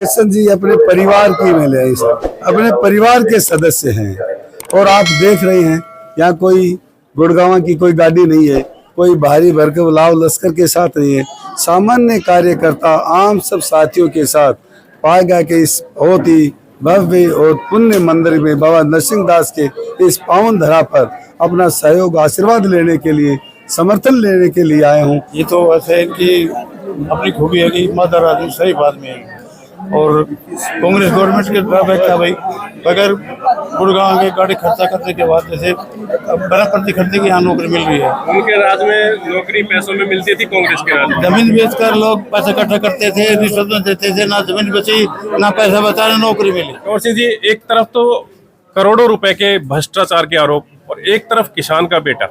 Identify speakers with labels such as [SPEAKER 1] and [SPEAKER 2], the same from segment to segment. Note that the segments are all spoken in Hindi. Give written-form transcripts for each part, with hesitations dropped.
[SPEAKER 1] किशन जी अपने परिवार की में ले अपने परिवार के सदस्य हैं और आप देख रहे हैं यहाँ कोई गुड़गांव की कोई गाड़ी नहीं है, कोई भारी भरकम लाव लश्कर के साथ नहीं है। सामान्य कार्यकर्ता आम सब साथियों के साथ पाएगा कि इस बहुत ही भव्य और पुण्य मंदिर में बाबा नरसिंह दास के इस पावन धरा पर अपना सहयोग आशीर्वाद लेने के लिए, समर्थन लेने के लिए आए हूँ।
[SPEAKER 2] ये तो वैसे इनकी अपनी खूबी है कि मदर आदमी सही बात में है और कांग्रेस गवर्नमेंट के ड्रॉबैक क्या भाई, बगैर गुड़गांव के गाड़ी खर्चा करने के बाद जैसे बड़ा प्रति खर्चे की यहाँ नौकरी मिल रही है।
[SPEAKER 3] उनके राज में नौकरी पैसों में मिलती थी, कांग्रेस के राज में
[SPEAKER 2] जमीन बेचकर लोग पैसा इकट्ठा करते थे, रिश्वत में देते थे, ना जमीन बची ना पैसा बचा ना नौकरी मिली।
[SPEAKER 3] कंवर सिंह जी, एक तरफ तो करोड़ों रुपए के भ्रष्टाचार के आरोप और एक तरफ किसान का बेटा,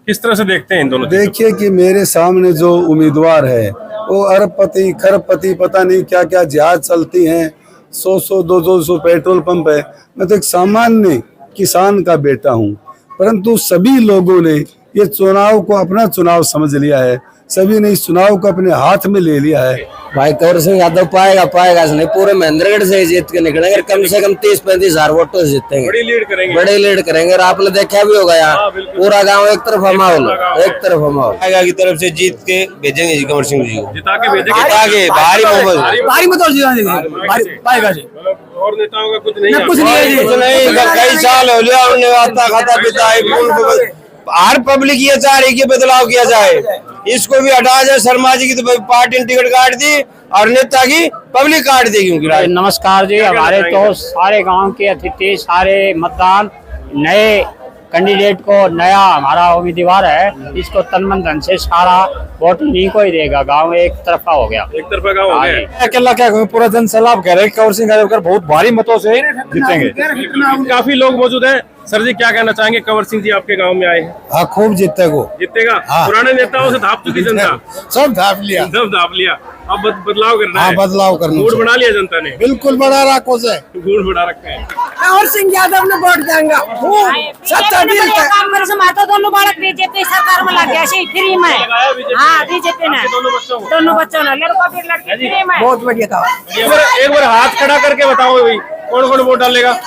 [SPEAKER 3] किस तरह से देखते हैं इन दोनों?
[SPEAKER 1] देखिए कि मेरे सामने जो उम्मीदवार है वो अरबपति खरबपति पता नहीं क्या क्या जहाज चलती हैं, 100 200 पेट्रोल पंप है। मैं तो एक सामान्य किसान का बेटा हूँ, परंतु सभी लोगों ने ये चुनाव को अपना चुनाव समझ लिया है, सभी ने इस चुनाव को अपने हाथ में ले लिया है।
[SPEAKER 4] भाई कंवर सिंह यादव पाएगा नहीं, पूरे महेंद्रगढ़ से जीत के निकलेंगे, कम से कम 30-35 हजार वोटों से जीतेंगे,
[SPEAKER 3] बड़ी लीड करेंगे।
[SPEAKER 4] और आपने देखा भी होगा यहाँ पूरा गांव एक तरफ माहौल, एक तरफ माहौल
[SPEAKER 5] की तरफ से जीत के भेजेंगे जी कंवर सिंह जी को,
[SPEAKER 3] जिता के भेजेंगे,
[SPEAKER 5] भारी
[SPEAKER 3] बहुमत
[SPEAKER 5] पाएगा जी।
[SPEAKER 3] और नेताओं का कुछ नहीं है,
[SPEAKER 5] कुछ नहीं, कई साल हो गया हमने आता खाता पीता है। हर पब्लिक ये चाह रही कि बदलाव किया जाए, इसको भी हटा जाए। शर्मा जी की तो पार्टी ने टिकट काट दी और नेता की पब्लिक काट देगी उनकी।
[SPEAKER 6] नमस्कार जी, हमारे तो सारे गांव के अतिथि, सारे मतदान नए कैंडिडेट को, नया हमारा उम्मीदवार है, इसको तन मन धन से सारा वोट इन्हीं को ही देगा। गांव एक तरफा हो गया,
[SPEAKER 3] एक तरफा गाँव हो गया।
[SPEAKER 5] अकेला क्या कहूँ, पूरा जन सैलाब कह रहे हैं कंवर सिंह यादव बहुत भारी मतों से जीतेंगे।
[SPEAKER 3] काफी लोग मौजूद हैं। सर जी, क्या कहना चाहेंगे? कंवर सिंह जी आपके गांव में आए हैं।
[SPEAKER 1] हाँ, खूब
[SPEAKER 3] जीतेगा। पुराने नेताओं से धाप चुकी जनता,
[SPEAKER 1] सब ढाप लिया,
[SPEAKER 3] सब धाप लिया। अब बदलाव करना है।
[SPEAKER 1] बदलाव करना,
[SPEAKER 3] मूड बना लिया जनता ने,
[SPEAKER 1] बिल्कुल बड़ा राखों से
[SPEAKER 3] मूड बना रखा है।
[SPEAKER 7] कंवर सिंह यादव ने वोट देंगे, सच्चा दिल से काम कर समाता दोनों बालक बीजेपी सरकार में लग गया फ्री में। हां, बीजेपी ने दोनों बच्चों ने लड़का भी लड़की फ्री में। बहुत बढ़िया था।
[SPEAKER 3] एक बार हाथ खड़ा करके बताओ भाई, कौन कौन वोट डालेगा?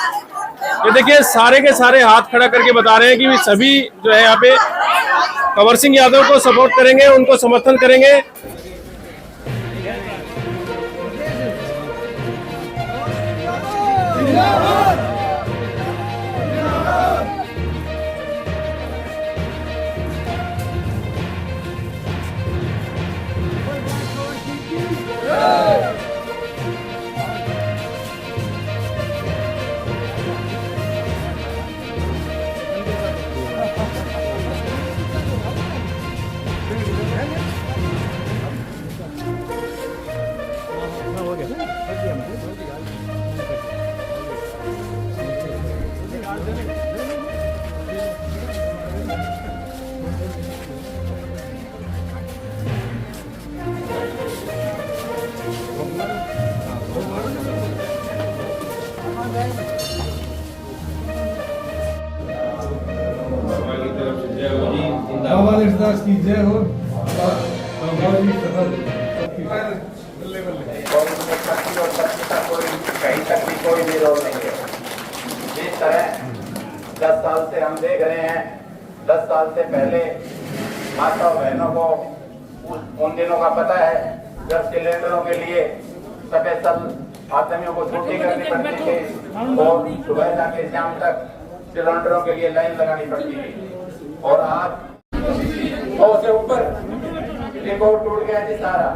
[SPEAKER 3] ये देखिए, सारे के सारे हाथ खड़ा करके बता रहे हैं कि सभी जो है यहाँ पे कंवर सिंह यादव को सपोर्ट करेंगे, उनको समर्थन करेंगे।
[SPEAKER 8] कोई विरोध नहीं है। जिस तरह 10 साल से हम देख रहे हैं, 10 साल से पहले माता और बहनों को उन दिनों का पता है जब सिलेंडरों के लिए स्पेशल आदमियों को छुट्टी करनी पड़ती थी और सुबह जाके शाम तक सिलेंडरों के लिए लाइन लगानी पड़ती थी। और आज 100 से ऊपर रिकॉर्ड टूट गया जी सारा।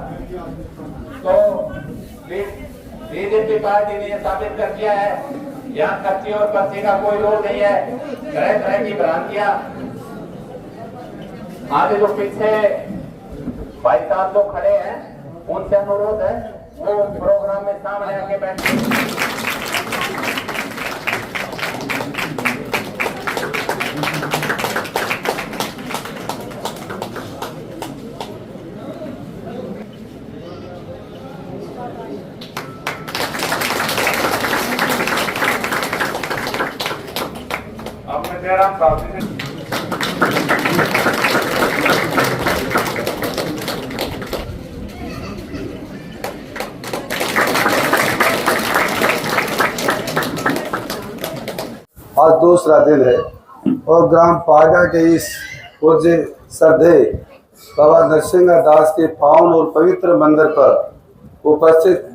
[SPEAKER 8] तो बीजेपी पार्टी ने यह साबित कर दिया है, यहाँ खर्ची और पर्ची का कोई रोल नहीं है। तरह तरह की भ्रांतियां। आगे जो पीछे भाई साहब लोग खड़े हैं, उनसे अनुरोध है वो प्रोग्राम में सामने आके बैठे। जयराम साहब
[SPEAKER 1] आज दूसरा दिन है और ग्राम पागा के इस पूज्य श्रद्धेय बाबा नरसिंह दास के पावन और पवित्र मंदिर पर उपस्थित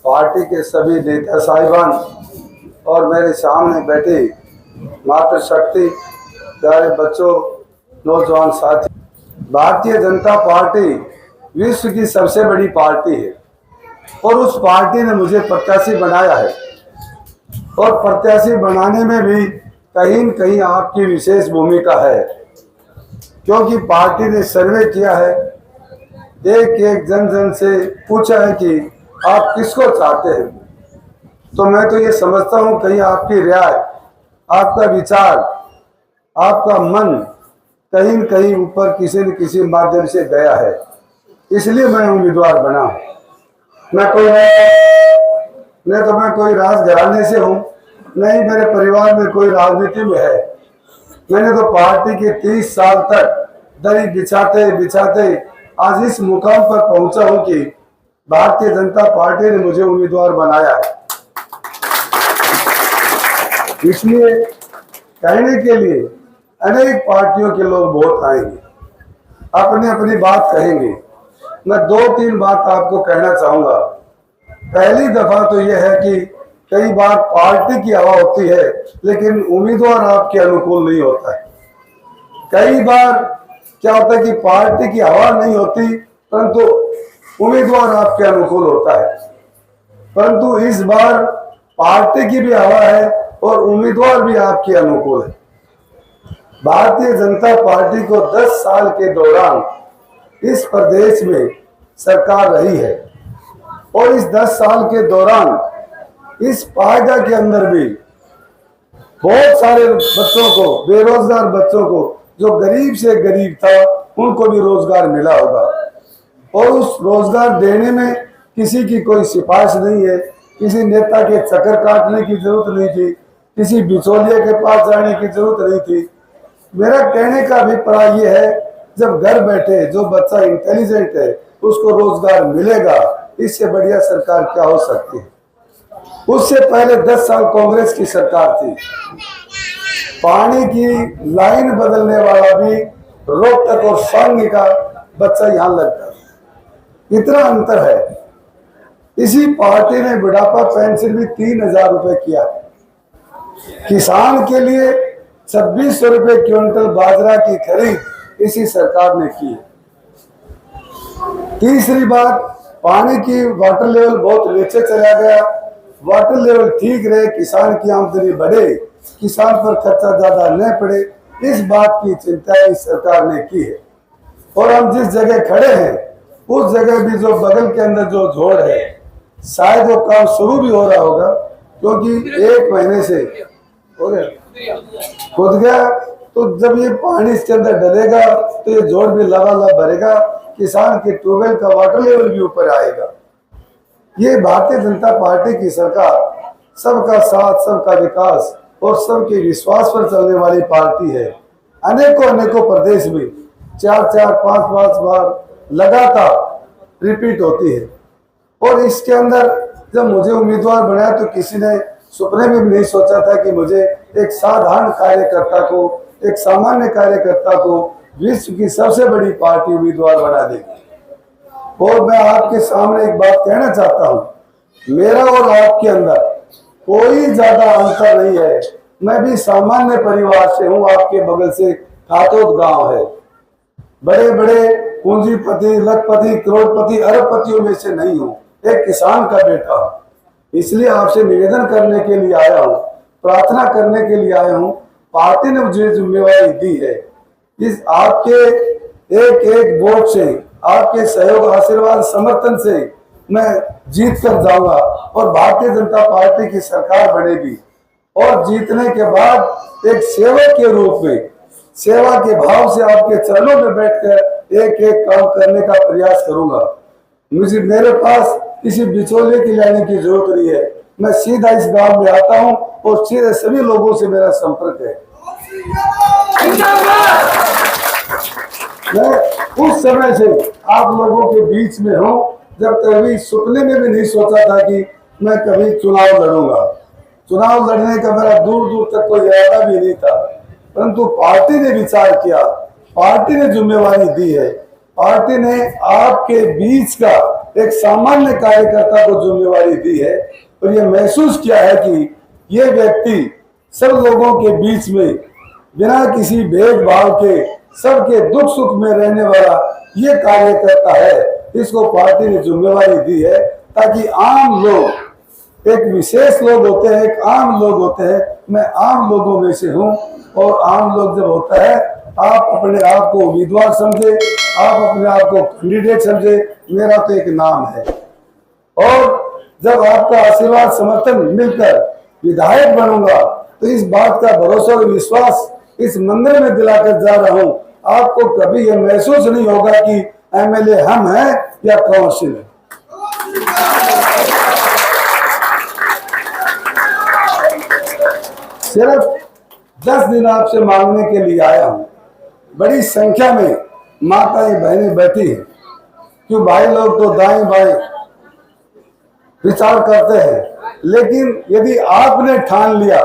[SPEAKER 1] पार्टी के सभी नेता साहिबान और मेरे सामने बैठे मातृशक्ति प्यारे बच्चों, नौजवान साथी, भारतीय जनता पार्टी विश्व की सबसे बड़ी पार्टी है और उस पार्टी ने मुझे प्रत्याशी बनाया है और प्रत्याशी बनाने में भी कहीं न कहीं आपकी विशेष भूमिका है, क्योंकि पार्टी ने सर्वे किया है, एक एक जन जन से पूछा है कि आप किसको चाहते हैं। तो मैं तो ये समझता हूँ कहीं आपकी राय, आपका विचार, आपका मन कहीं न कहीं ऊपर किसी न किसी माध्यम से गया है, इसलिए मैं उम्मीदवार बना हूँ। मैं कोई राजघराने से हूँ नहीं, मेरे परिवार में कोई राजनीति में है। मैंने तो पार्टी के 30 साल तक दरी बिछाते बिछाते आज इस मुकाम पर पहुंचा हूं कि भारतीय जनता पार्टी ने मुझे उम्मीदवार बनाया है। इसलिए कहने के लिए अनेक पार्टियों के लोग वोट आएंगे, अपनी अपनी बात कहेंगे। मैं 2-3 बात आपको कहना चाहूंगा। पहली दफा तो यह है कि कई बार पार्टी की हवा होती है लेकिन उम्मीदवार आपके अनुकूल नहीं होता है। कई बार क्या होता है कि पार्टी की हवा नहीं होती परंतु उम्मीदवार आपके अनुकूल होता है, परंतु इस बार पार्टी की भी हवा है और उम्मीदवार भी आपके अनुकूल है। भारतीय जनता पार्टी को 10 साल के दौरान इस प्रदेश में सरकार रही है और इस 10 साल के दौरान इस पागा के अंदर भी बहुत सारे बच्चों को, बेरोजगार बच्चों को, जो गरीब से गरीब था उनको भी रोजगार मिला होगा और उस रोजगार देने में किसी की कोई सिफारिश नहीं है, किसी नेता के चक्कर काटने की जरूरत नहीं थी, किसी बिचौलिए के पास जाने की जरूरत नहीं थी। मेरा कहने का अभिप्राय ये है, जब घर बैठे जो बच्चा इंटेलिजेंट है उसको रोजगार मिलेगा, इससे बढ़िया सरकार क्या हो सकती है। उससे पहले 10 साल कांग्रेस की सरकार थी, पानी की लाइन बदलने वाला भी रोहतक और सांगी का बच्चा यहाँ लगता, इतना अंतर है। इसी पार्टी ने बुढ़ापा पेंशन भी 3000 रुपए किया। किसान के लिए 2600 रुपए क्विंटल बाजरा की खरीद इसी सरकार ने की। तीसरी बात, पानी की वाटर लेवल बहुत नीचे चला गया, वाटर लेवल ठीक रहे, किसान की आमदनी बढ़े, किसान पर खर्चा ज्यादा न पड़े, इस बात की चिंता इस सरकार ने की है। और हम जिस जगह खड़े हैं उस जगह भी जो बगल के अंदर जो झोड़ है, शायद वो काम शुरू भी हो रहा होगा, क्योंकि 1 महीने से हो गया खुद गया। तो जब ये पानी इसके अंदर डलेगा तो ये जोड़ भी लबालब भरेगा, किसान के ट्यूबवेल का वाटर लेवल भी ऊपर आएगा। ये भारतीय जनता पार्टी की सरकार सबका साथ, सबका विकास और सबके विश्वास पर चलने वाली पार्टी है। अनेकों प्रदेश में 4-4, 5-5 बार लगातार रिपीट होती है और इसके अंदर जब मुझे उम्मीदवार बनाया तो किसी ने सपने में भी नहीं सोचा था कि मुझे एक साधारण कार्यकर्ता को, एक सामान्य कार्यकर्ता को विश्व की सबसे बड़ी पार्टी उम्मीदवार बना देगी। और मैं आपके सामने एक बात कहना चाहता हूँ, मेरा और आपके अंदर कोई ज्यादा अंतर नहीं है। मैं भी सामान्य परिवार से हूँ, आपके बगल से खातोद गांव है। बड़े बड़े पूंजीपति, लखपति, करोड़पति, अरबपतियों में से नहीं हूँ, एक किसान का बेटा हूँ। इसलिए आपसे निवेदन करने के लिए आया हूँ, प्रार्थना करने के लिए आया हूँ। पार्टी ने मुझे जिम्मेवारी दी है, इस आपके एक वोट से, आपके सहयोग, आशीर्वाद, समर्थन से मैं जीत कर जाऊंगा और भारतीय जनता पार्टी की सरकार बनेगी। और जीतने के बाद एक सेवक के रूप में, सेवा के भाव से आपके चरणों में बैठकर एक एक काम करने का प्रयास करूंगा। मेरे पास किसी बिचौलिए की लाने की जरूरत नहीं है। मैं सीधा इस गांव में आता हूं और सीधे सभी लोगों से मेरा संपर्क है। मैं उस समय से आप लोगों के बीच में हूं जब कभी सपने में भी नहीं सोचा था कि मैं कभी चुनाव लड़ूंगा। चुनाव लड़ने का मेरा दूर दूर तक कोई इरादा भी नहीं था, परंतु पार्टी ने विचार किया, पार्टी ने जिम्मेवारी दी है, पार्टी ने आपके बीच का एक सामान्य कार्यकर्ता को जिम्मेवारी दी है और ये महसूस किया है कि ये व्यक्ति सब लोगों के बीच में बिना किसी भेदभाव के सबके दुख सुख में रहने वाला ये कार्यकर्ता है। इसको पार्टी ने जिम्मेवारी दी है ताकि आम लोग, एक विशेष लोग होते हैं, एक आम लोग होते हैं, मैं आम लोगों में से हूं और आम लोग जब होता है आप अपने आप को उम्मीदवार समझे, आप अपने आप को कैंडिडेट समझे, मेरा तो एक नाम है और जब आपका आशीर्वाद समर्थन मिलकर विधायक बनूंगा तो इस बात का भरोसा और विश्वास इस मंदिर में दिलाकर जा रहा हूं, आपको कभी यह महसूस नहीं होगा कि एमएलए हम हैं या काउंसिल है। सिर्फ 10 दिन आपसे मांगने के लिए आया हूं। बड़ी संख्या में माताएं बहनें बैठी हैं, क्यों भाई लोग तो दाएं बाएं विचार करते हैं, लेकिन यदि आपने ठान लिया,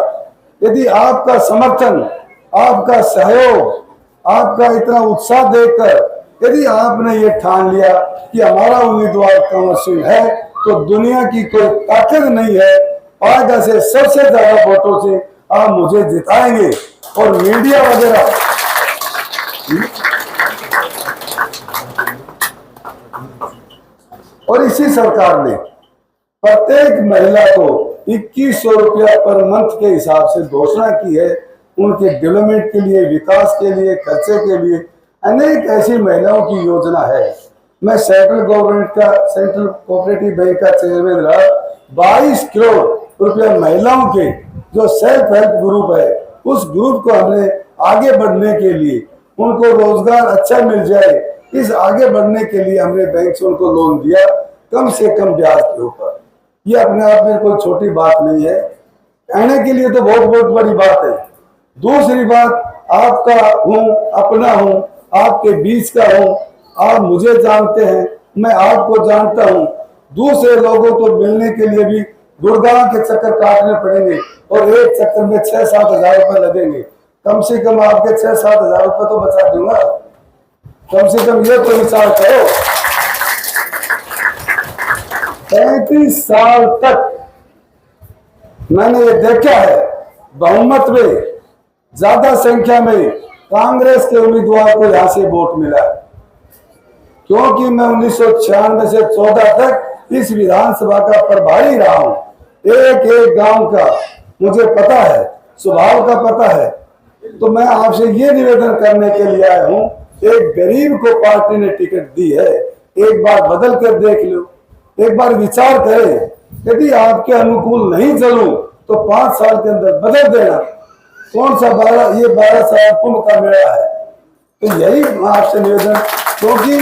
[SPEAKER 1] यदि आपका समर्थन, आपका सहयोग, आपका इतना उत्साह देखकर यदि आपने ये ठान लिया कि हमारा उम्मीदवार कंवर सिंह है, तो दुनिया की कोई ताकत नहीं है, पायदा से सबसे ज्यादा वोटों से आप मुझे जिताएंगे। और मीडिया वगैरह और इसी सरकार ने प्रत्येक महिला को 2100 रुपया पर मंथ के हिसाब से घोषणा की है, उनके डेवलपमेंट के लिए, विकास के लिए, खर्चे के लिए। अनेक ऐसी महिलाओं की योजना है। मैं सेंट्रल गवर्नमेंट का, सेंट्रल कोऑपरेटिव बैंक का चेयरमैन रहा। 22 करोड़ रुपया महिलाओं के जो सेल्फ हेल्प ग्रुप है, उस ग्रुप को हमने आगे बढ़ने के लिए, उनको रोजगार अच्छा मिल जाए, इस आगे बढ़ने के लिए हमने बैंक से उनको लोन दिया, कम से कम ब्याज के ऊपर। ये अपने आप में कोई छोटी बात नहीं है, कहने के लिए तो बहुत बहुत बड़ी बात है। दूसरी बात, आपका हूँ, अपना हूँ, आपके बीच का हूँ, आप मुझे जानते हैं, मैं आपको जानता हूँ। दूसरे लोगों को मिलने के लिए भी गुड़गांव के चक्कर काटने पड़ेंगे और एक चक्कर में 6-7 हजार रुपए लगेंगे। कम से कम आपके 6-7 हजार रुपए तो बचा दूंगा, कम से कम ये तो विचार करो। 35 साल तक मैंने ये देखा है, बहुमत में ज्यादा संख्या में कांग्रेस के उम्मीदवार को यहां से वोट मिला, क्योंकि मैं 1996 से 14 तक इस विधानसभा का प्रभारी रहा हूं। एक एक गांव का मुझे पता है, स्वभाव का पता है। तो मैं आपसे ये निवेदन करने के लिए आया हूं, एक गरीब को पार्टी ने टिकट दी है, एक बार बदल कर देख लो, एक बार विचार करें। यदि आपके अनुकूल नहीं चलूं तो 5 साल के अंदर बदल देना। कौन सा 12 साल कुंभ का मेला है। तो यही आपसे निवेदन, क्योंकि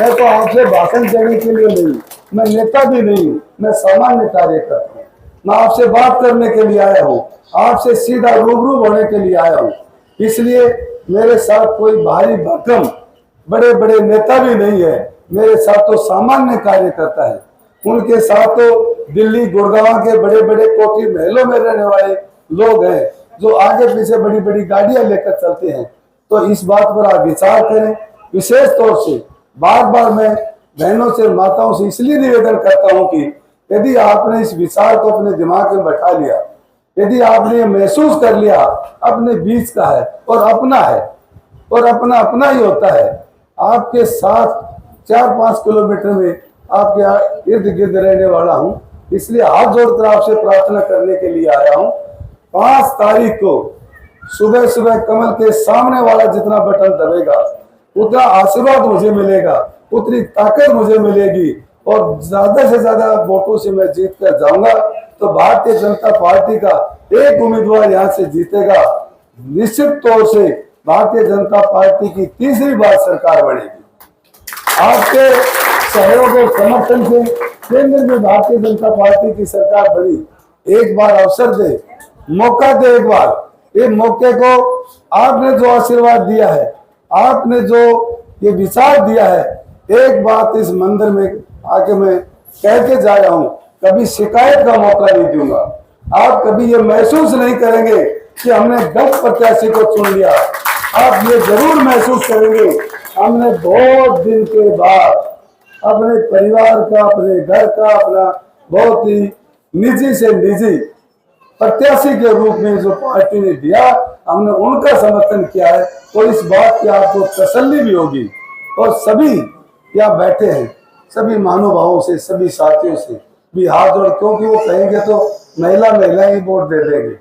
[SPEAKER 1] मैं तो आपसे भाषण देने के लिए नहीं, मैं नेता भी नहीं हूँ, मैं सामान्य कार्यकर्ता हूँ। मैं आपसे बात करने के लिए आया हूँ, आपसे सीधा रूबरू होने के लिए आया हूँ। इसलिए मेरे साथ कोई भारी भरकम बड़े बड़े नेता भी नहीं है, मेरे साथ तो सामान्य कार्यकर्ता है। उनके साथ तो दिल्ली, गुड़गांव के बड़े बड़े कोठी महलों में रहने वाले लोग हैं, जो आगे पीछे बड़ी बड़ी गाड़ियां लेकर चलते हैं। तो इस बात पर आप विचार करें। विशेष तौर से बार बार मैं बहनों से, माताओं से इसलिए निवेदन करता हूं कि यदि आपने इस विचार को अपने दिमाग में बैठा लिया, यदि आपने ये महसूस कर लिया अपने बीच का है और अपना है, और अपना अपना ही होता है, आपके साथ 4-5 किलोमीटर में आपके इर्द गिर्द रहने वाला हूं, इसलिए हाथ जोड़कर आपसे प्रार्थना करने के लिए आया हूं। 5 तारीख को सुबह सुबह कमल के सामने वाला जितना बटन दबेगा, उतना आशीर्वाद मुझे मिलेगा, उतनी ताकत मुझे मिलेगी और ज्यादा से ज्यादा वोटों से मैं जीत कर जाऊंगा। तो भारतीय जनता पार्टी का एक उम्मीदवार यहाँ से जीतेगा। निश्चित तौर से भारतीय जनता पार्टी की तीसरी बार सरकार बनेगी। आपके सहयोग और समर्थन से केंद्र में भारतीय जनता पार्टी की सरकार बनी। एक बार अवसर दे, मौका दे, एक बार ये मौके को आपने जो आशीर्वाद दिया है, आपने जो ये विचार दिया है, एक बात इस मंदिर में आके मैं कह के जा रहा हूं, कभी शिकायत का मौका नहीं दूंगा। आप कभी ये महसूस नहीं करेंगे कि हमने गलत प्रत्याशी को चुन लिया। आप ये जरूर महसूस करेंगे हमने बहुत दिन के बाद अपने परिवार का, अपने घर का, अपना बहुत ही निजी से निजी प्रत्याशी के रूप में जो पार्टी ने दिया, हमने उनका समर्थन किया है। और इस बात की आपको तसल्ली भी होगी। और सभी यहाँ बैठे हैं, सभी महानुभावों से, सभी साथियों से भी हाथ जोड़, क्योंकि वो कहेंगे तो महिला ही वोट दे देंगे।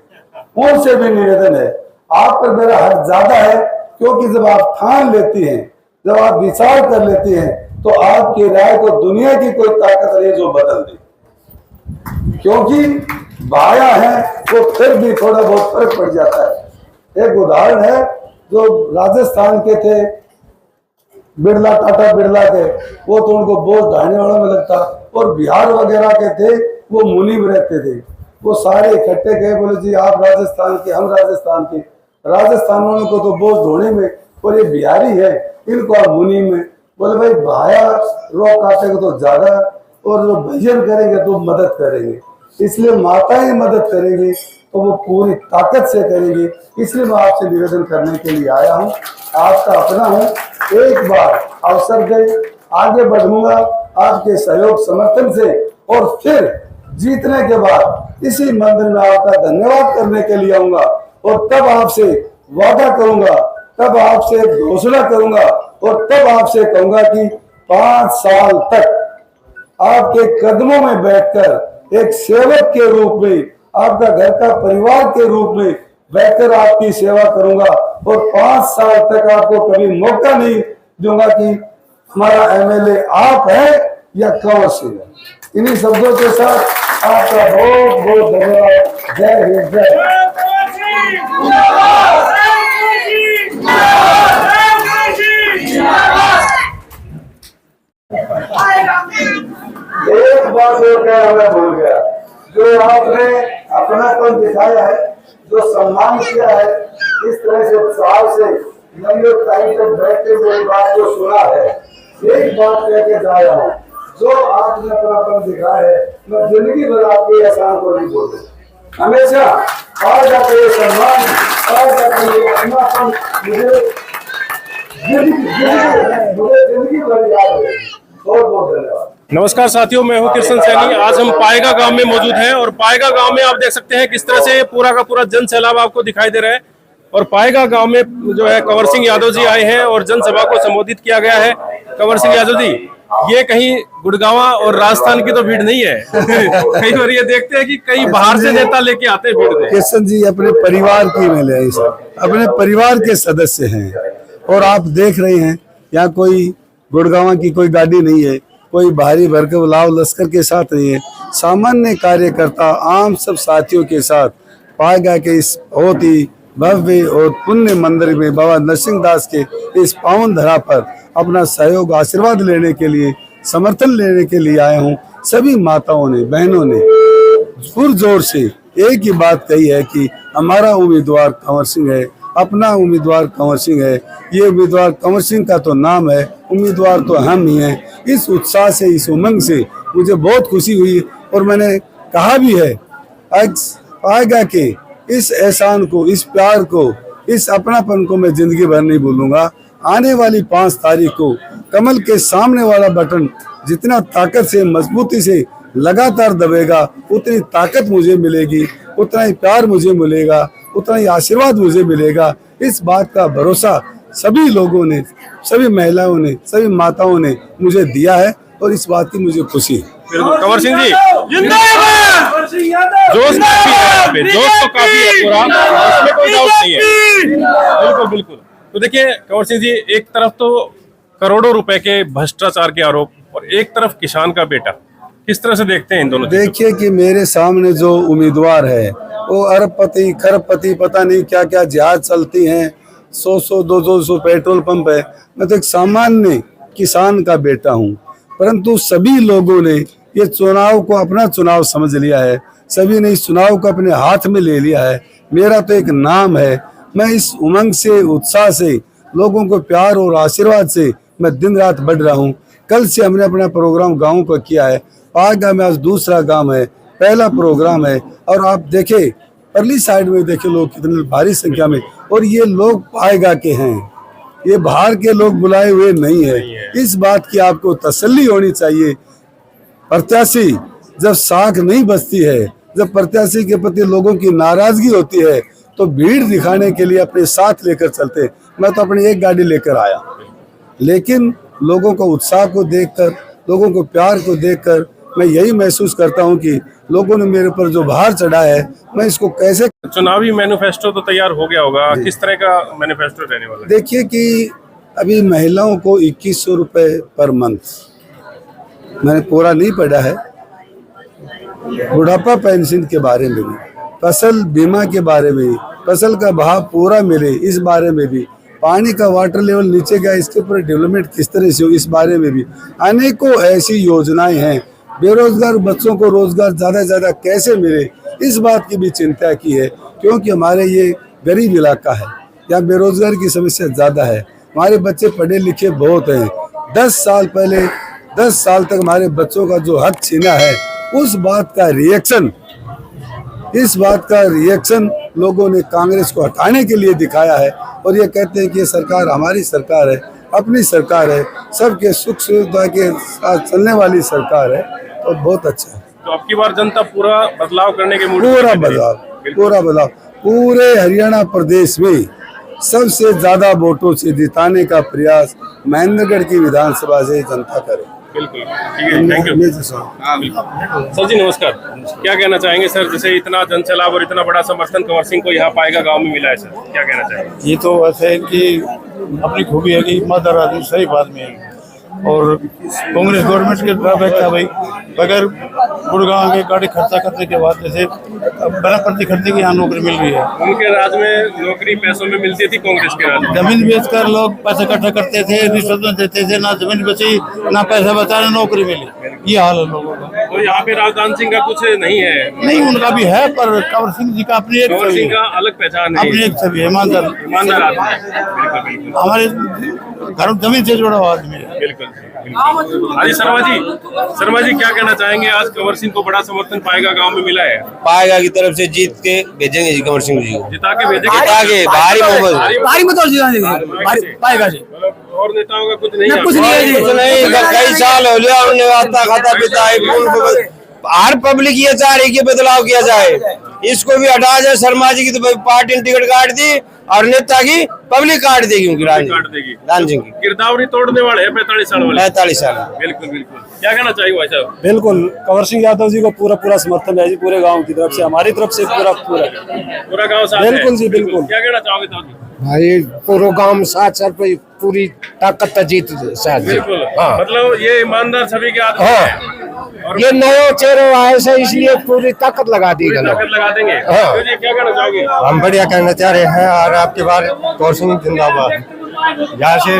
[SPEAKER 1] उनसे भी निवेदन है, आप पर मेरा हक ज्यादा है, क्योंकि जब आप ठान लेती हैं, जब आप विचार कर लेती हैं, तो आपकी राय को दुनिया की कोई ताकत नहीं जो बदल दे। क्योंकि भाया है तो फिर भी थोड़ा बहुत फर्क पड़ जाता है। एक उदाहरण है, जो राजस्थान के थे बिरला, टाटा बिरला के, वो तो उनको बोझ ढाने वालों में लगता, और बिहार वगैरह के थे वो मुनीम रहते थे। वो सारे इकट्ठे गए, बोले जी आप राजस्थान के, हम राजस्थान के। राजस्थान वालों को तो बोझ ढोने में, और ये बिहारी है इनको आप मुनीम में। बोले भाई भाया रो काटेगा तो ज्यादा, और जो भजन करेंगे तो मदद करेंगे, इसलिए माताएं मदद करेंगी तो वो पूरी ताकत से करेंगी। इसलिए मैं आपसे निवेदन करने के लिए आया हूँ, आपका अपना हूँ। एक बार अवसर दे, आगे बढ़ूंगा आपके सहयोग समर्थन से, और फिर जीतने के बाद इसी मंदिर में आपका धन्यवाद करने के लिए आऊंगा। और तब आपसे वादा करूंगा, तब आपसे घोषणा करूंगा, और तब आपसे कहूंगा कि 5 साल तक आपके कदमों में बैठकर एक सेवक के रूप में, आपका घर का परिवार के रूप में बैठकर आपकी सेवा करूंगा। और 5 साल तक आपको कभी मौका नहीं दूंगा कि हमारा एमएलए आप है या कंवर सिंह है। इन्हीं शब्दों के साथ आपका बहुत बहुत धन्यवाद। जय हिंद, जय। एक बात और कहना मैं भूल गया, जो आपने अपनापन दिखाया है, जो सम्मान किया है, इस तरह से उत्साह से लंबे टाइम तक बैठते हुए बात को सुना है, एक बात कह के जा रहा हूँ, जो आपने अपनापन दिखाया है, मैं जिंदगी भर आपके एहसान को नहीं बोलूंगा। हमेशा आज जाके ये सम्मान, आज जाके ये अपनापन मुझे जिंदगी भर याद रहेगी। बहुत बहुत धन्यवाद।
[SPEAKER 3] नमस्कार साथियों, मैं हूं कृष्ण सैनी। आज हम पाएगा गांव में मौजूद हैं, और पाएगा गांव में आप देख सकते हैं किस तरह से पूरा का पूरा जन सैलाब आपको दिखाई दे रहा है। और पाएगा गांव में जो है कंवर सिंह यादव जी आए हैं और जनसभा को संबोधित किया गया है। कंवर सिंह यादव जी, ये कहीं गुड़गांव और राजस्थान की तो भीड़ नहीं है। कई बार ये देखते हैं कि कई बाहर से नेता लेके आते हैं भीड़ में।
[SPEAKER 1] कृष्ण जी अपने परिवार की मिले, अपने परिवार के सदस्य हैं, और आप देख रहे हैं यहाँ कोई गुड़गांव की कोई गाड़ी नहीं है, कोई भारी भरकम लाव लश्कर के साथ नहीं है। सामान्य कार्यकर्ता आम सब साथियों के साथ पाएगा के इस बहुत ही भव्य और पुण्य मंदिर में बाबा नरसिंहदास के इस पावन धरा पर अपना सहयोग आशीर्वाद लेने के लिए, समर्थन लेने के लिए आए हूँ। सभी माताओं ने, बहनों ने पुरजोर से एक ही बात कही है कि हमारा उम्मीदवार कंवर सिंह है, अपना उम्मीदवार कंवर सिंह है। ये उम्मीदवार कंवर सिंह का तो नाम है, उम्मीदवार तो हम ही हैं। इस उत्साह से, इस उमंग से मुझे बहुत खुशी हुई, और मैंने कहा भी है पाएगा कि इस एहसान को, इस प्यार को, इस अपनापन को मैं जिंदगी भर नहीं भूलूंगा। आने वाली 5 तारीख को कमल के सामने वाला बटन जितना ताकत से, मजबूती से लगातार दबेगा, उतनी ताकत मुझे मिलेगी, उतना ही प्यार मुझे मिलेगा, उतना ही आशीर्वाद मुझे मिलेगा। इस बात का भरोसा सभी लोगों ने, सभी महिलाओं ने, सभी माताओं ने मुझे दिया है, और इस बात की मुझे खुशी है।
[SPEAKER 3] कंवर सिंह जी जिंदाबाद। जोश काफी है, जोश तो काफी है पूरा, उसमें कोई डाउट नहीं है। बिल्कुल बिल्कुल। तो देखिए कंवर सिंह जी, एक तरफ तो करोड़ों रुपए के भ्रष्टाचार के आरोप, और एक तरफ किसान का बेटा, किस तरह से देखते हैं इन दोनों?
[SPEAKER 1] देखिए कि मेरे सामने जो उम्मीदवार है वो अरबपति, खरबपति, पता नहीं क्या क्या जहाज चलती हैं, 100-100, 200 पेट्रोल पंप है। मैं तो एक सामान्य किसान का बेटा हूँ, परंतु सभी लोगों ने ये चुनाव को अपना चुनाव समझ लिया है, सभी ने इस चुनाव को अपने हाथ में ले लिया है। मेरा तो एक नाम है। मैं इस उमंग से, उत्साह से, लोगों को प्यार और आशीर्वाद से मैं दिन रात बढ़ रहा हूँ। कल से हमने अपना प्रोग्राम गाँव का किया है, पाएगा में आज दूसरा गाँव है, पहला प्रोग्राम है। और आप देखें परली साइड में देखे लोग कितने भारी संख्या में, और ये लोग पाएगा के हैं, ये बाहर के लोग बुलाए हुए नहीं है। इस बात की आपको तसल्ली होनी चाहिए। प्रत्याशी जब साख नहीं बचती है, जब प्रत्याशी के प्रति लोगों की नाराजगी होती है, तो भीड़ दिखाने के लिए अपने साथ लेकर चलते। मैं तो अपनी एक गाड़ी लेकर आया, लेकिन लोगों को उत्साह को देखकर, लोगों को प्यार को देखकर मैं यही महसूस करता हूं कि लोगों ने मेरे ऊपर जो भार चढ़ा है, मैं इसको कैसे।
[SPEAKER 3] चुनावी मैनिफेस्टो तो तैयार हो गया होगा, किस तरह का मैनिफेस्टो रहने वाला है?
[SPEAKER 1] देखिए कि अभी महिलाओं को 2100 रुपये पर मंथ, मैंने पूरा नहीं पढ़ा है, बुढ़ापा पेंशन के बारे में भी, फसल बीमा के बारे में भी, फसल का भाव पूरा मिले इस बारे में भी, पानी का वाटर लेवल नीचे गया इसके ऊपर डेवलपमेंट किस तरह से हो इस बारे में भी, अनेकों ऐसी योजनाएं हैं। बेरोजगार बच्चों को रोजगार ज़्यादा से ज़्यादा कैसे मिले, इस बात की भी चिंता की है, क्योंकि हमारे ये गरीब इलाका है, यहाँ बेरोजगारी की समस्या ज़्यादा है। हमारे बच्चे पढ़े लिखे बहुत हैं। 10 साल पहले 10 साल तक हमारे बच्चों का जो हक छीना है, उस बात का रिएक्शन, इस बात का रिएक्शन लोगों ने कांग्रेस को हटाने के लिए दिखाया है। और ये कहते हैं कि ये सरकार हमारी सरकार है, अपनी सरकार है, सबके सुख सुविधा के साथ चलने वाली सरकार है, तो बहुत अच्छा है।
[SPEAKER 3] तो अब की बार जनता पूरा बदलाव करने के मूड में
[SPEAKER 1] पूरा
[SPEAKER 3] है।
[SPEAKER 1] बदलाव पूरे हरियाणा प्रदेश में सबसे ज्यादा वोटों से जिताने का प्रयास महेंद्रगढ़ की विधानसभा से जनता करे।
[SPEAKER 3] बिल्कुल, ठीक है, थैंक यू। सर जी नमस्कार, क्या कहना चाहेंगे सर, जैसे इतना जनसैलाब और इतना बड़ा समर्थन कंवर सिंह को यहाँ पाएगा गांव में मिला है सर, क्या कहना चाहेंगे?
[SPEAKER 2] ये तो ऐसे है कि अपनी खूबी है कि ईमानदार आदमी सही आदमी है, और कांग्रेस गवर्नमेंट के ड्रॉबैक था भाई, बगैर गुड़गांव के गाड़ी खर्चा करने के बाद जैसे बिना प्रति खर्चे की यहाँ नौकरी मिल रही है।
[SPEAKER 3] उनके राज में नौकरी पैसों में मिलती थी, कांग्रेस के राज में
[SPEAKER 2] जमीन बेचकर लोग पैसे इकट्ठा करते थे, रिश्वत देते थे, ना जमीन बची ना पैसा बचा ना नौकरी मिली, ये हाल है लोगों का।
[SPEAKER 3] तो यहाँ पे राजदान सिंह का कुछ नहीं है?
[SPEAKER 2] नहीं, उनका भी है, पर कंवर सिंह जी का अपनी एक
[SPEAKER 3] कंवर
[SPEAKER 2] छवि
[SPEAKER 3] सिंह
[SPEAKER 2] है,
[SPEAKER 3] का अलग पहचान है,
[SPEAKER 2] अपनी एक छवि है, ईमानदार
[SPEAKER 3] आदमी है। बिल्कुल बिल्कुल
[SPEAKER 2] हमारे घर जमीन से जुड़ा हुआ आदमी है।
[SPEAKER 3] बिल्कुल। अरे शर्मा जी क्या कहना चाहेंगे, आज कंवर सिंह को बड़ा समर्थन पाएगा गांव में मिला है?
[SPEAKER 5] पाएगा की तरफ से जीत के भेजेंगे जी कंवर सिंह जी को,
[SPEAKER 3] जिता के भेजेंगे,
[SPEAKER 5] जिता के भारी
[SPEAKER 2] पाएगा जी।
[SPEAKER 3] और नेताओं का कुछ नहीं है?
[SPEAKER 5] कुछ नहीं, कई साल हो गया उन्हें आता खाता पीता है, हर पब्लिक ये चाह रही कि बदलाव किया जाए, इसको भी हटा जाए। शर्मा जी की तो पार्टी ने टिकट काट दी और नेता की पब्लिक काट देगी, उनकी
[SPEAKER 3] काट देगी।
[SPEAKER 5] राम सिंह की
[SPEAKER 3] गिरदावरी तोड़ने वाले हैं 45 साल वाले।
[SPEAKER 5] 45 साल।
[SPEAKER 3] बिल्कुल बिल्कुल, क्या कहना चाहिए भाई साहब?
[SPEAKER 9] बिल्कुल, कंवर सिंह यादव जी को पूरा समर्थन है जी, पूरे गांव की तरफ से, हमारी तरफ से पूरा
[SPEAKER 3] गाँव साथ है।
[SPEAKER 9] बिल्कुल जी बिल्कुल।
[SPEAKER 3] क्या कहना चाहोगे तो जी?
[SPEAKER 4] भाई पूरा गांव साथ साथ पूरी ताकत जीत साथ।
[SPEAKER 3] बिल्कुल, मतलब ये ईमानदार सभी के आदमी हैं। और
[SPEAKER 4] ये नया चेहरा आए से इसलिए पूरी ताकत लगा दी गई।
[SPEAKER 3] ताकत लगा देंगे।
[SPEAKER 4] हाँ।
[SPEAKER 3] तो जी क्या कहना चाहोगे?
[SPEAKER 4] हम बढ़िया कहना चाह रहे हैं, और आपके बार कंवर सिंह जिंदाबाद। यहाँ से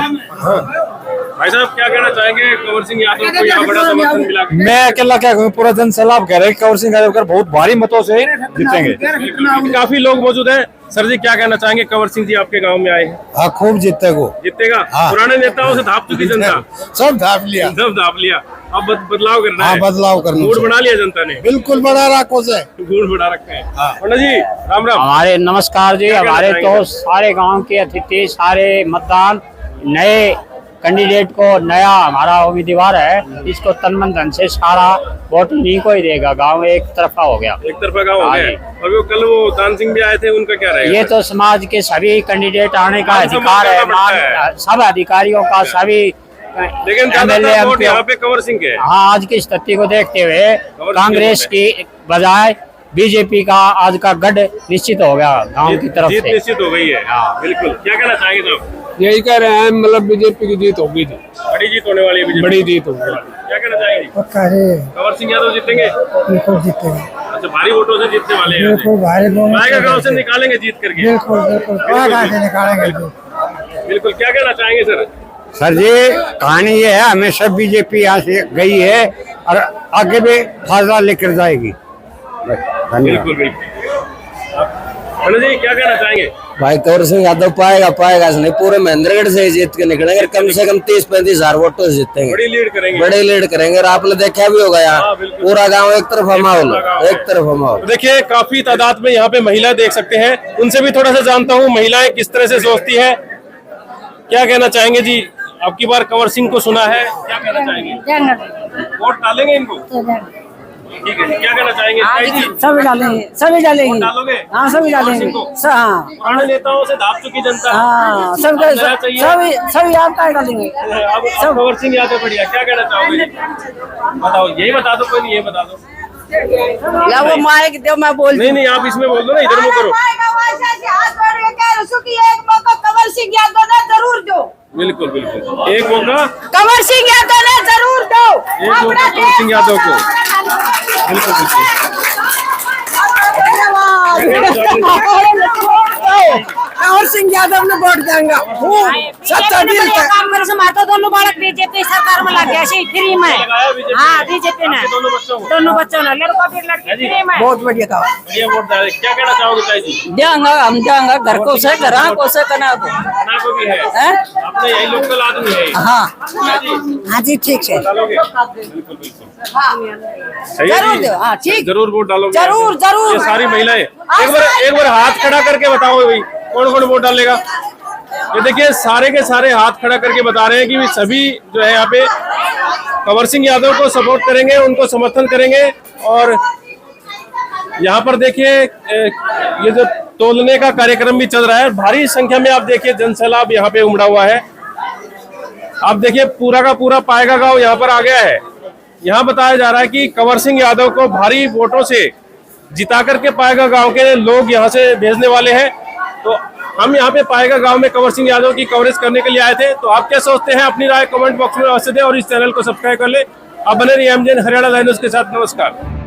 [SPEAKER 3] भाई साहब क्या कहना चाहेंगे, कंवर सिंह यादव को यहाँ बड़ा समर्थन मिला?
[SPEAKER 9] मैं अकेला क्या कहूँ, पूरा जन सैलाब कह रहे हैं कंवर सिंह यादव बहुत भारी मतों से जीतेंगे।
[SPEAKER 3] काफी लोग मौजूद हैं। सर जी क्या कहना चाहेंगे, कंवर सिंह जी आपके गांव में आए हैं?
[SPEAKER 4] हाँ, खूब जीतेगा।
[SPEAKER 3] पुराने नेताओं से धाप चुकी जनता,
[SPEAKER 4] सब धाप लिया,
[SPEAKER 3] अब बदलाव करना है।
[SPEAKER 4] बदलाव करना,
[SPEAKER 3] मूड बना लिया जनता ने।
[SPEAKER 4] बिल्कुल बड़ा राखो से
[SPEAKER 3] मूड बना रखा है। पंडित जी राम राम।
[SPEAKER 6] हमारे नमस्कार जी, हमारे तो सारे गांव के अतिथि, सारे मतदान नए कैंडिडेट को, नया हमारा उम्मीदवार है, इसको तन मन धन से सारा वोट नहीं को ही देगा। गांव एक तरफा हो गया,
[SPEAKER 3] एक तरफा गांव हो गया। और वो कल वो दान सिंह भी आए थे, उनका क्या रहेगा?
[SPEAKER 6] ये तो समाज के सभी कैंडिडेट आने का अधिकार है, सब अधिकारियों का, सभी
[SPEAKER 3] लेकिन ज्यादातर वोट यहाँ पे कंवर सिंह के है।
[SPEAKER 6] हाँ, आज की स्थिति को देखते हुए कांग्रेस की बजाय बीजेपी का आज का गढ़ निश्चित हो गया गांव की तरफ से।
[SPEAKER 3] निश्चित हो गई है। बिल्कुल, क्या कहना चाहेंगे साहब?
[SPEAKER 9] यही कह रहे हैं, मतलब बीजेपी की जीत होगी जी,
[SPEAKER 3] बड़ी जीत होने वाली है,
[SPEAKER 9] बड़ी जीत होगी।
[SPEAKER 3] क्या कहना चाहेंगे? कंवर सिंह यादव जीतेंगे?
[SPEAKER 10] बिल्कुल जीतेंगे,
[SPEAKER 3] अच्छा, भारी वोटों से जीतने वाले हैं।
[SPEAKER 10] बिल्कुल भारी
[SPEAKER 3] आएगा गाँव से निकालेंगे जीत करके।
[SPEAKER 10] बिल्कुल निकालेंगे।
[SPEAKER 3] बिल्कुल, क्या कहना चाहेंगे सर?
[SPEAKER 4] सर जी कहानी ये है, हमेशा बीजेपी यहाँ से गई है और आगे भी फायदा लेकर जाएगी।
[SPEAKER 3] बिल्कुल बिल्कुल। पंडित जी क्या कहना चाहेंगे?
[SPEAKER 4] भाई कंवर सिंह यादव पाएगा नहीं, पूरे महेंद्रगढ़ से जीत के निकलेंगे, कम से कम 30-35 हजार वोटों से जीतेंगे,
[SPEAKER 3] बड़ी लीड करेंगे,
[SPEAKER 4] बड़े लीड करेंगे। और आपने देखा भी होगा यहाँ पूरा गांव एक तरफ माहौल, एक तरफ माहौल।
[SPEAKER 3] देखिए काफी तादाद में यहाँ पे महिला देख सकते हैं, उनसे भी थोड़ा सा जानता हूँ महिलाएं किस तरह से सोचती है, क्या कहना चाहेंगे जी? अब की बार कंवर सिंह को सुना है, क्या कहना चाहेंगे? वोट डालेंगे इनको? ठीक है, क्या कहना चाहेंगे?
[SPEAKER 10] सभी डालेंगे, सभी डालेंगे।
[SPEAKER 3] डालोगे?
[SPEAKER 10] हाँ सभी डालेंगे। हाँ
[SPEAKER 3] पुराने नेताओं से दाब चुकी जनता,
[SPEAKER 10] हाँ सभी आपका डालेंगे।
[SPEAKER 3] अब कंवर सिंह यादव बढ़िया, क्या कहना चाहोगे? बताओ, यही बता दो, कोई नहीं, ये बता दो।
[SPEAKER 10] वो माइक दो, मैं बोल।
[SPEAKER 3] नहीं आप इसमें बोल दो ना, इधर मुंह करो।
[SPEAKER 7] एक मौका कंवर सिंह यादव ने जरूर दो।
[SPEAKER 3] बिल्कुल एक मौका
[SPEAKER 7] कंवर सिंह यादव ने जरूर दो।
[SPEAKER 3] एक मौका कंवर सिंह यादव को, बिल्कुल
[SPEAKER 10] कंवर सिंह यादव ने वोट देंगे। सच्चा दिल से
[SPEAKER 7] काम करे से माता दोनों बालक बीजेपी सरकार में लग गया से फ्री में। हाँ बीजेपी ने दोनों बच्चों ने लड़का फिर लड़की फ्री में।
[SPEAKER 10] बहुत बढ़िया था,
[SPEAKER 3] बढ़िया वोट डाले। क्या कहना चाहोगे ताई जी?
[SPEAKER 10] देंगे हम, देंगे घर को से करा को से कना
[SPEAKER 3] को भी है, अपने यही लोकल आदमी है।
[SPEAKER 10] हाँ जी ठीक है,
[SPEAKER 3] डालोगे? बिल्कुल
[SPEAKER 10] जरूर दो। हाँ ठीक,
[SPEAKER 3] जरूर वोट डालोगे?
[SPEAKER 10] जरूर।
[SPEAKER 3] ये सारी महिलाएं एक बार हाथ खड़ा करके बताओ भाई, कौन वोट डालेगा? ये देखिए सारे के सारे हाथ खड़ा करके बता रहे हैं कि सभी जो है यहाँ पे कंवर सिंह यादव को सपोर्ट करेंगे, उनको समर्थन करेंगे। और यहाँ पर देखिए ये जो तोलने का कार्यक्रम भी चल रहा है, भारी संख्या में आप देखिए जनसैलाब यहाँ पे उमड़ा हुआ है। आप देखिए पूरा का पूरा पाएगा गांव यहाँ पर आ गया है। यहाँ बताया जा रहा है कि कंवर सिंह यादव को भारी वोटों से जिता करके पाएगा गांव के लोग यहाँ से भेजने वाले हैं। तो हम यहाँ पे पाएगा गांव में कंवर सिंह यादव की कवरेज करने के लिए आए थे। तो आप क्या सोचते हैं, अपनी राय कमेंट बॉक्स में अवश्य दें और इस चैनल को सब्सक्राइब कर ले। अब बने रहिए एमजेएन हरियाणा लाइव न्यूज़ के साथ। नमस्कार।